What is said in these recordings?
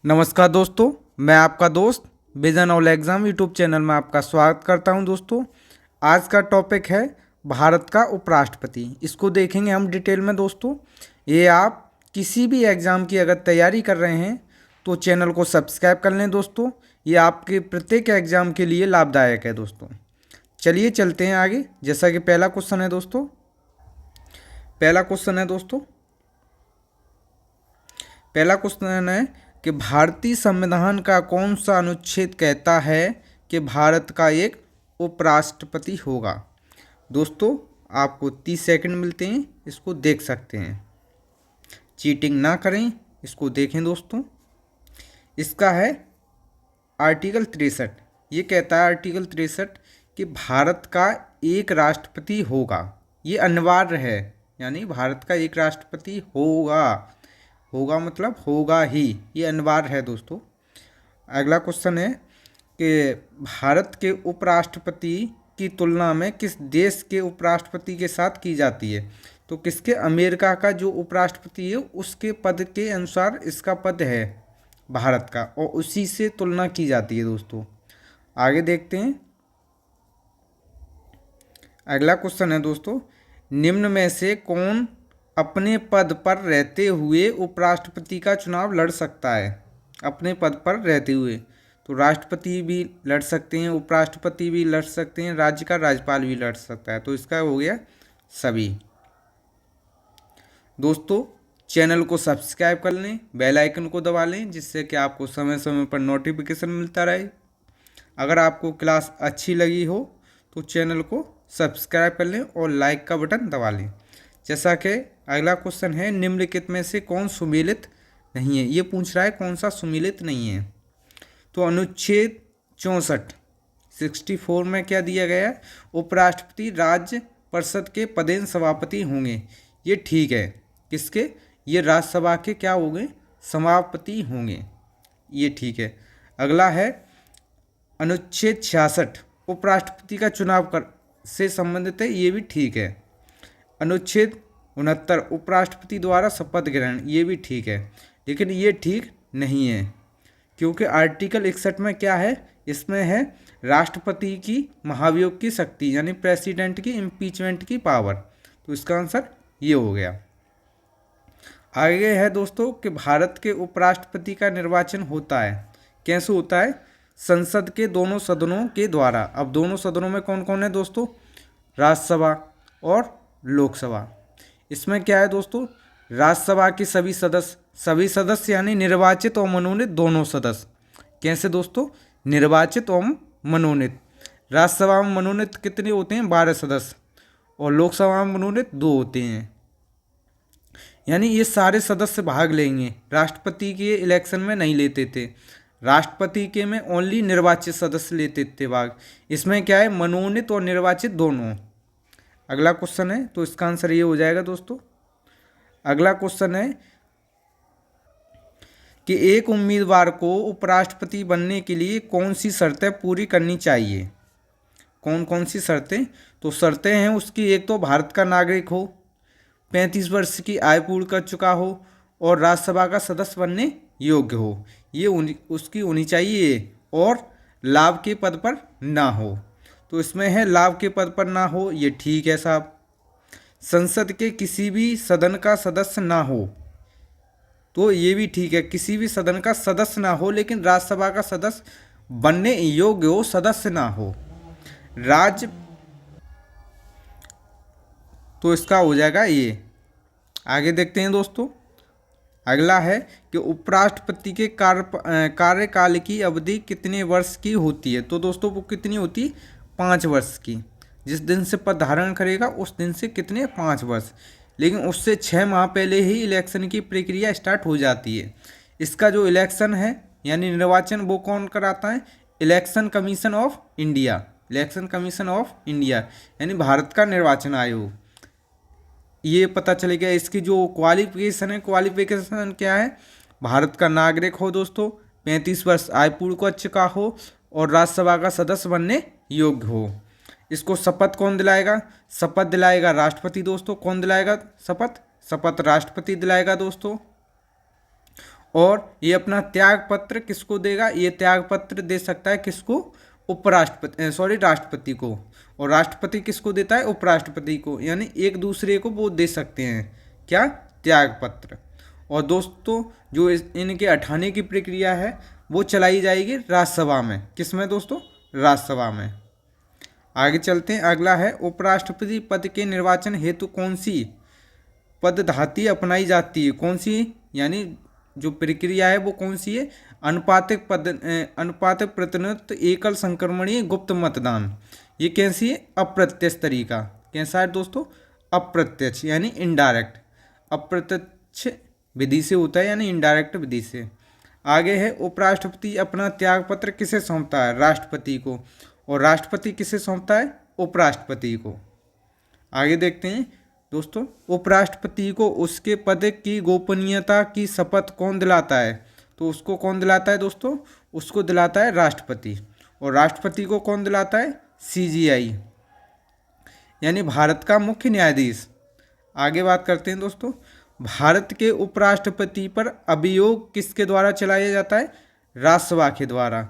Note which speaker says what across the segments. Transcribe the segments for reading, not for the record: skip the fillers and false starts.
Speaker 1: नमस्कार दोस्तों, मैं आपका दोस्त vision all exam YouTube channel में आपका स्वागत करता हूं। दोस्तों, आज का टॉपिक है भारत का उपराष्ट्रपति। इसको देखेंगे हम डिटेल में। दोस्तों, ये आप किसी भी एग्ज़ाम की अगर तैयारी कर रहे हैं तो चैनल को सब्सक्राइब कर लें। दोस्तों, ये आपके प्रत्येक एग्ज़ाम के लिए लाभदायक है। दोस्तों, चलिए चलते हैं आगे। जैसा कि पहला क्वेश्चन है दोस्तों, पहला क्वेश्चन है कि भारतीय संविधान का कौन सा अनुच्छेद कहता है कि भारत का एक उपराष्ट्रपति होगा। दोस्तों, आपको 30 सेकंड मिलते हैं, इसको देख सकते हैं। चीटिंग ना करें, इसको देखें। दोस्तों, इसका है आर्टिकल 63। ये कहता है आर्टिकल 63 कि भारत का एक राष्ट्रपति होगा। ये अनिवार्य है, यानी भारत का एक राष्ट्रपति होगा। होगा मतलब होगा ही, ये अनिवार्य है। दोस्तों, अगला क्वेश्चन है कि भारत के उपराष्ट्रपति की तुलना में किस देश के उपराष्ट्रपति के साथ की जाती है। तो किसके? अमेरिका का जो उपराष्ट्रपति है उसके पद के अनुसार इसका पद है भारत का, और उसी से तुलना की जाती है। दोस्तों, आगे देखते हैं। अगला क्वेश्चन है दोस्तों, निम्न में से कौन अपने पद पर रहते हुए उपराष्ट्रपति का चुनाव लड़ सकता है। अपने पद पर रहते हुए तो राष्ट्रपति भी लड़ सकते हैं, उपराष्ट्रपति भी लड़ सकते हैं, राज्य का राज्यपाल भी लड़ सकता है। तो इसका हो गया सभी। दोस्तों, चैनल को सब्सक्राइब कर लें, बेल आइकन को दबा लें, जिससे कि आपको समय समय पर नोटिफिकेशन मिलता रहे। अगर आपको क्लास अच्छी लगी हो तो चैनल को सब्सक्राइब कर लें और लाइक का बटन दबा लें। जैसा कि अगला क्वेश्चन है, निम्नलिखित में से कौन सुमेलित नहीं है। ये पूछ रहा है कौन सा सुमेलित नहीं है। तो अनुच्छेद 64 में क्या दिया गया है? उपराष्ट्रपति राज्य परिषद के पदेन सभापति होंगे। ये ठीक है। किसके? ये राज्यसभा के क्या होंगे? सभापति होंगे। ये ठीक है। अगला है अनुच्छेद 66, उपराष्ट्रपति का चुनाव कर से संबंधित है। ये भी ठीक है। अनुच्छेद 69, उपराष्ट्रपति द्वारा शपथ ग्रहण। ये भी ठीक है, लेकिन ये ठीक नहीं है, क्योंकि आर्टिकल 61 में क्या है? इसमें है राष्ट्रपति की महाभियोग की शक्ति, यानी प्रेसिडेंट की इम्पीचमेंट की पावर। तो इसका आंसर ये हो गया। आगे है दोस्तों कि भारत के उपराष्ट्रपति का निर्वाचन होता है। कैसे होता है? संसद के दोनों सदनों के द्वारा। अब दोनों सदनों में कौन कौन है दोस्तों? राज्यसभा और लोकसभा। इसमें क्या है दोस्तों? राज्यसभा के सभी सदस्य यानी निर्वाचित और मनोनीत दोनों सदस्य। कैसे दोस्तों? निर्वाचित और मनोनीत। राज्यसभा में मनोनीत कितने होते हैं? 12 सदस्य, और लोकसभा में मनोनीत 2 होते हैं। यानी ये सारे सदस्य भाग लेंगे। राष्ट्रपति के इलेक्शन में नहीं लेते थे, राष्ट्रपति के में ओनली निर्वाचित सदस्य लेते थे भाग। इसमें क्या है? मनोनीत और निर्वाचित दोनों। अगला क्वेश्चन है, तो इसका आंसर ये हो जाएगा दोस्तों। अगला क्वेश्चन है कि एक उम्मीदवार को उपराष्ट्रपति बनने के लिए कौन सी शर्तें पूरी करनी चाहिए। कौन कौन सी शर्तें? तो शर्तें हैं उसकी, एक तो भारत का नागरिक हो, 35 वर्ष की आयु पूर्ण कर चुका हो, और राज्यसभा का सदस्य बनने योग्य हो। ये उसकी होनी चाहिए, और लाभ के पद पर ना हो। तो इसमें है लाभ के पद पर ना हो, ये ठीक है साहब। संसद के किसी भी सदन का सदस्य ना हो, तो ये भी ठीक है। किसी भी सदन का सदस्य ना हो, लेकिन राज्यसभा का सदस्य बनने योग्य हो, सदस्य ना हो। राज्य, तो इसका हो जाएगा ये। आगे देखते हैं दोस्तों। अगला है कि उपराष्ट्रपति के कार्यकाल की अवधि कितने वर्ष की होती है। तो दोस्तों, वो कितनी होती है? 5 वर्ष की। जिस दिन से पद धारण करेगा उस दिन से कितने? 5 वर्ष। लेकिन उससे 6 माह पहले ही इलेक्शन की प्रक्रिया स्टार्ट हो जाती है। इसका जो इलेक्शन है यानी निर्वाचन, वो कौन कराता है? Election commission of India. Election commission of India यानी भारत का निर्वाचन आयोग। ये पता चलेगा। इसकी जो क्वालिफिकेशन है, क्वालिफिकेशन क्या है? भारत का नागरिक हो दोस्तों, 35 वर्ष आयु पूर्ण कर चुका हो, और राज्यसभा का सदस्य बनने योग्य हो। इसको शपथ कौन दिलाएगा? शपथ दिलाएगा राष्ट्रपति दोस्तों। कौन दिलाएगा शपथ? शपथ राष्ट्रपति दिलाएगा दोस्तों। और ये अपना त्याग पत्र किसको देगा, ये त्याग पत्र दे सकता है किसको, उपराष्ट्रपति, सॉरी राष्ट्रपति को। और राष्ट्रपति किसको देता है, उपराष्ट्रपति को। यानी एक दूसरे को वो दे सकते हैं क्या, त्याग पत्र। और दोस्तों जो इनके हटाने की प्रक्रिया है वो चलाई जाएगी राज्यसभा में। किस में दोस्तों, राज्यसभा में। आगे चलते हैं, अगला है उपराष्ट्रपति पद के निर्वाचन हेतु कौन सी पद्धति अपनाई जाती है। कौन सी, यानी जो प्रक्रिया है वो कौन सी है, अनुपातिक प्रतिनिधित्व, एकल संक्रमणीय, गुप्त मतदान। ये कैसी है, अप्रत्यक्ष तरीका। कैसा है दोस्तों, अप्रत्यक्ष यानी इनडायरेक्ट, अप्रत्यक्ष विधि से होता है यानी इनडायरेक्ट विधि से। आगे है उपराष्ट्रपति अपना त्यागपत्र किसे सौंपता है, राष्ट्रपति को। और राष्ट्रपति किसे सौंपता है, उपराष्ट्रपति को। आगे देखते हैं दोस्तों, उपराष्ट्रपति को उसके पद की गोपनीयता की शपथ कौन दिलाता है। तो उसको कौन दिलाता है दोस्तों, उसको दिलाता है राष्ट्रपति। और राष्ट्रपति को कौन दिलाता है, सीजीआई यानी भारत का मुख्य न्यायाधीश। आगे बात करते हैं दोस्तों, भारत के उपराष्ट्रपति पर अभियोग किसके द्वारा चलाया जाता है, राज्यसभा के द्वारा।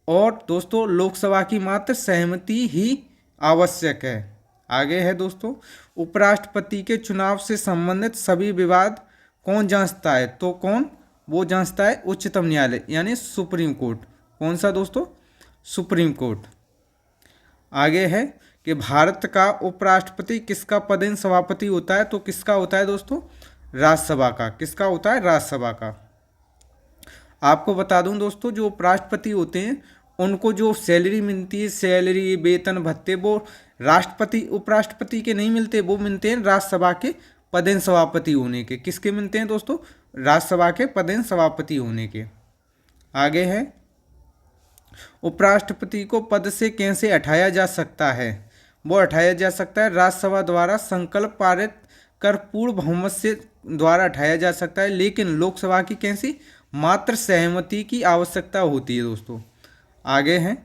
Speaker 1: और दोस्तों लोकसभा की मात्र सहमति ही आवश्यक है। आगे है दोस्तों, उपराष्ट्रपति के चुनाव से संबंधित सभी विवाद कौन जांचता है। तो कौन, वो जांचता है उच्चतम न्यायालय यानी सुप्रीम कोर्ट। कौन सा दोस्तों, सुप्रीम कोर्ट। आगे है कि भारत का उपराष्ट्रपति किसका पदेन सभापति होता है। तो किसका होता है दोस्तों, राज्यसभा का। किसका होता है, राज्यसभा का। आपको बता दूं दोस्तों, जो उपराष्ट्रपति होते हैं उनको जो सैलरी मिलती है, सैलरी, वेतन, भत्ते, वो राष्ट्रपति उपराष्ट्रपति के नहीं मिलते, वो मिलते हैं राज्यसभा के पदेन सभापति होने के। किसके मिलते हैं दोस्तों, राज्यसभा के पदेन सभापति होने के। आगे है उपराष्ट्रपति को पद से कैसे हटाया जा सकता है। वो हटाया जा सकता है राज्यसभा द्वारा संकल्प पारित कर पूर्ण बहुमत से द्वारा हटाया जा सकता है, लेकिन लोकसभा की कैसी मात्र सहमति की आवश्यकता होती है दोस्तों। आगे हैं,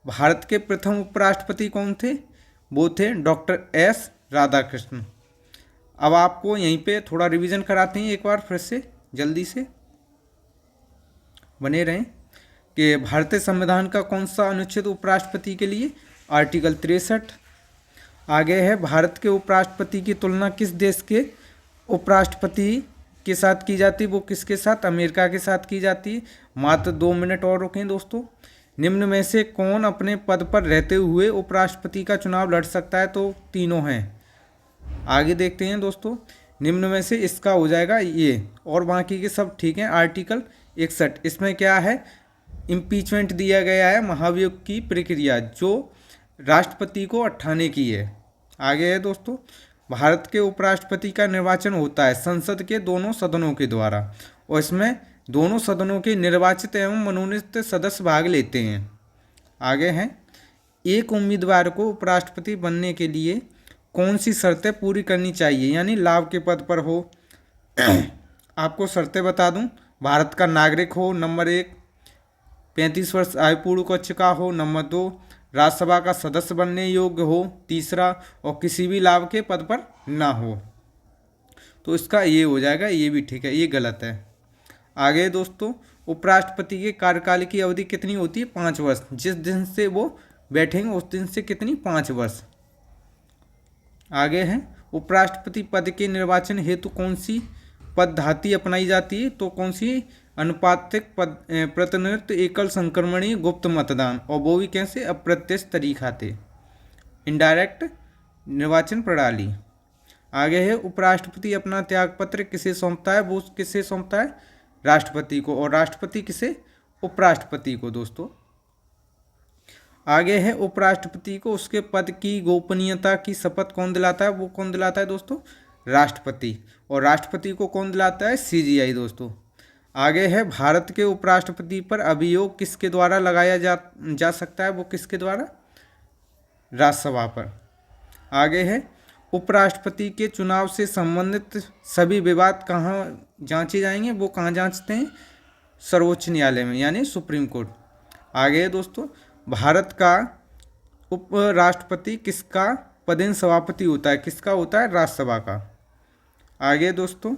Speaker 1: भारत के प्रथम उपराष्ट्रपति कौन थे, वो थे डॉक्टर एस राधाकृष्ण। अब आपको यहीं पे थोड़ा रिवीजन कराते हैं एक बार फिर से, जल्दी से बने रहें। कि भारतीय संविधान का कौन सा अनुच्छेद उपराष्ट्रपति के लिए, आर्टिकल 63। आगे है, भारत के उपराष्ट्रपति की तुलना किस देश के उपराष्ट्रपति के साथ की जाती है। वो किसके साथ, अमेरिका के साथ की जाती है। मात्र 2 मिनट और रुकें दोस्तों। निम्न में से कौन अपने पद पर रहते हुए उपराष्ट्रपति का चुनाव लड़ सकता है। तो तीनों हैं। आगे देखते हैं दोस्तों, निम्न में से इसका हो जाएगा ये, और बाकी के सब ठीक हैं। आर्टिकल 61, इसमें क्या है, इम्पीचमेंट दिया गया है, महाभियोग की प्रक्रिया जो राष्ट्रपति को हटाने की है। आगे है दोस्तों, भारत के उपराष्ट्रपति का निर्वाचन होता है संसद के दोनों सदनों के द्वारा, और इसमें दोनों सदनों के निर्वाचित एवं मनोनीत सदस्य भाग लेते हैं। आगे हैं, एक उम्मीदवार को उपराष्ट्रपति बनने के लिए कौन सी शर्तें पूरी करनी चाहिए, यानी लाभ के पद पर हो। आपको शर्तें बता दूं, भारत का नागरिक हो, नंबर 1, 35 वर्ष आयु पूर्ण कर चुका हो, नंबर 2, राज्यसभा का सदस्य बनने योग्य हो, तीसरा, और किसी भी लाभ के पद पर ना हो। तो इसका ये हो जाएगा, ये भी ठीक है, ये गलत है। आगे दोस्तों, उपराष्ट्रपति के कार्यकाल की अवधि कितनी होती है, 5 वर्ष। जिस दिन से वो बैठेंगे उस दिन से कितनी, 5 वर्ष। आगे है, उपराष्ट्रपति पद के निर्वाचन हेतु कौन सी पद्धति अपनाई जाती है। तो कौन सी, अनुपातिक प्रतिनिधित्व, एकल संक्रमणीय, गुप्त मतदान, और वो भी कैसे, अप्रत्यक्ष तरीका थे, इनडायरेक्ट निर्वाचन प्रणाली। आगे है, उपराष्ट्रपति अपना त्यागपत्र किसे सौंपता है। वो किसे सौंपता है, राष्ट्रपति को। और राष्ट्रपति किसे, उपराष्ट्रपति को दोस्तों। आगे है, उपराष्ट्रपति को उसके पद की गोपनीयता की शपथ कौन दिलाता है। वो कौन दिलाता है दोस्तों, राष्ट्रपति। और राष्ट्रपति को कौन दिलाता है, सीजीआई दोस्तों। आगे है, भारत के उपराष्ट्रपति पर अभियोग किसके द्वारा लगाया जा सकता है। वो किसके द्वारा, राज्यसभा पर। आगे है, उपराष्ट्रपति के चुनाव से संबंधित सभी विवाद कहाँ जांचे जाएंगे। वो कहाँ जांचते हैं, सर्वोच्च न्यायालय में यानी सुप्रीम कोर्ट। आगे है दोस्तों, भारत का उपराष्ट्रपति किसका पदेन सभापति होता है। किसका होता है, राज्यसभा का। आगे दोस्तों,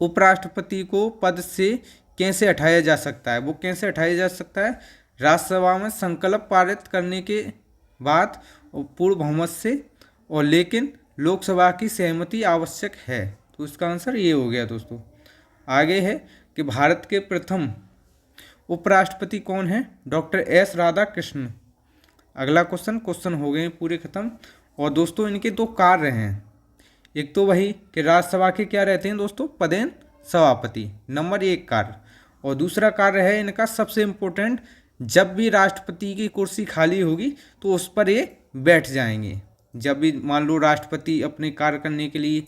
Speaker 1: उपराष्ट्रपति को पद से कैसे हटाया जा सकता है? वो कैसे हटाया जा सकता है? राज्यसभा में संकल्प पारित करने के बाद पूर्ण बहुमत से, और लेकिन लोकसभा की सहमति आवश्यक है। तो इसका आंसर ये हो गया दोस्तों। आगे है कि भारत के प्रथम उपराष्ट्रपति कौन है? Doctor S Radhakrishnan. अगला क्वेश्चन हो गए पूरे खत्म। और दोस्तों इनके दो कार्य हैं, एक तो वही कि राज्यसभा के क्या रहते हैं दोस्तों? पदेन सभापति, नंबर 1 कार्य। और दूसरा कार्य है इनका सबसे इम्पोर्टेंट, जब भी राष्ट्रपति की कुर्सी खाली होगी तो उस पर ये बैठ जाएंगे। जब भी मान लो राष्ट्रपति अपने कार्य करने के लिए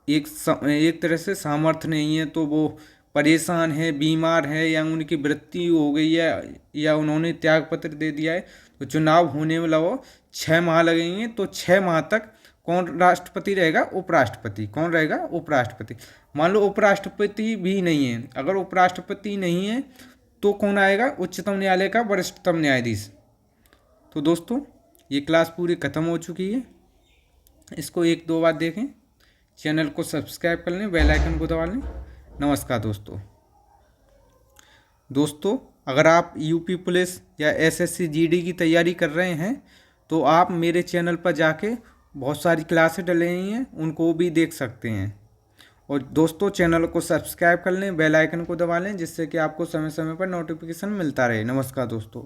Speaker 1: एक तरह से सामर्थ्य नहीं है, तो वो परेशान है, बीमार है, या उनकी मृत्यु हो गई है, या उन्होंने त्यागपत्र दे दिया है, तो चुनाव होने वाला वो 6 माह लगेंगे। तो 6 माह तक कौन राष्ट्रपति रहेगा? उपराष्ट्रपति। कौन रहेगा? उपराष्ट्रपति। मान लो उपराष्ट्रपति भी नहीं है, अगर उपराष्ट्रपति नहीं है तो कौन आएगा? उच्चतम न्यायालय का वरिष्ठतम न्यायाधीश। तो दोस्तों ये क्लास पूरी खत्म हो चुकी है, इसको 1-2 बार देखें, चैनल को सब्सक्राइब कर लें, बेल आइकन को दबा लें। नमस्कार दोस्तों अगर आप यूपी पुलिस या एसएससी जीडी की तैयारी कर रहे हैं तो आप मेरे चैनल पर जाके बहुत सारी क्लासें डली हुई हैं, उनको भी देख सकते हैं। और दोस्तों चैनल को सब्सक्राइब कर लें, बेल आइकन को दबा लें, जिससे कि आपको समय समय पर नोटिफिकेशन मिलता रहे। नमस्कार दोस्तों।